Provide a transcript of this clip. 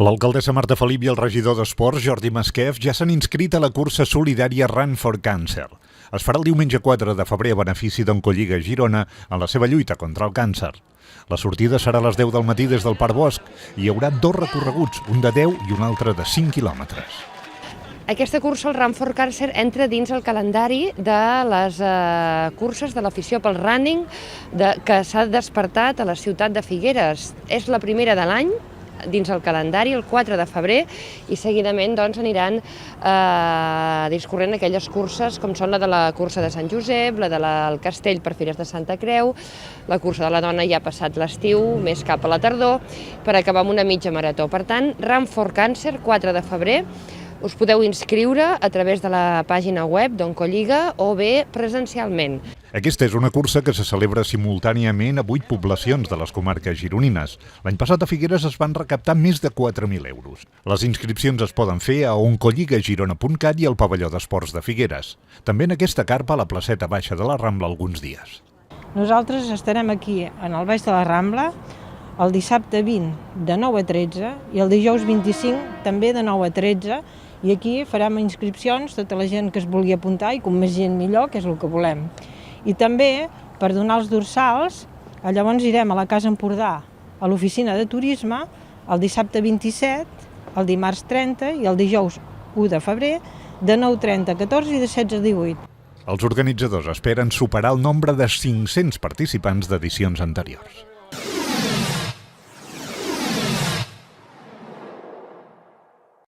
L'alcaldessa Marta Felip i el regidor d'Esports, Jordi Masquef, ja s'han inscrit a la cursa solidària Run for Cancer. Es farà el diumenge 4 de febrer a benefici d'Oncolliga Girona en la seva lluita contra el càncer. La sortida serà a les 10 del matí des del Parc Bosc i hi haurà dos recorreguts, un de 10 i un altre de 5 quilòmetres. Aquesta cursa, el Run for Cancer, entra dins el calendari de les curses de l'afició pel running que s'ha despertat a la ciutat de Figueres. És la primera de l'any dins el calendari, el 4 de febrer, i seguidament aniran discorrent aquelles curses com són la de la cursa de Sant Josep, la del Castell per Fires de Santa Creu, la cursa de la dona ja ha passat l'estiu, més cap a la tardor, per acabar amb una mitja marató. Per tant, Run for Cancer, 4 de febrer, us podeu inscriure a través de la pàgina web d'Oncolliga o bé presencialment. Aquesta és una cursa que se celebra simultàniament a 8 poblacions de les comarques gironines. L'any passat a Figueres es van recaptar més de 4.000 euros. Les inscripcions es poden fer a oncolligagirona.cat i al pavelló d'esports de Figueres. També en aquesta carpa a la placeta baixa de la Rambla alguns dies. Nosaltres estarem aquí en el baix de la Rambla el dissabte 20 de 9 a 13 i el dijous 25 també de 9 a 13, i aquí farem inscripcions, tota la gent que es vulgui apuntar, i com més gent millor, que és el que volem. I també, per donar els dorsals, llavors irem a la Casa Empordà, a l'oficina de turisme, el dissabte 27, el dimarts 30 i el dijous 1 de febrer, de 9:30 a 14 i de 16 a 18. Els organitzadors esperen superar el nombre de 500 participants d'edicions anteriors.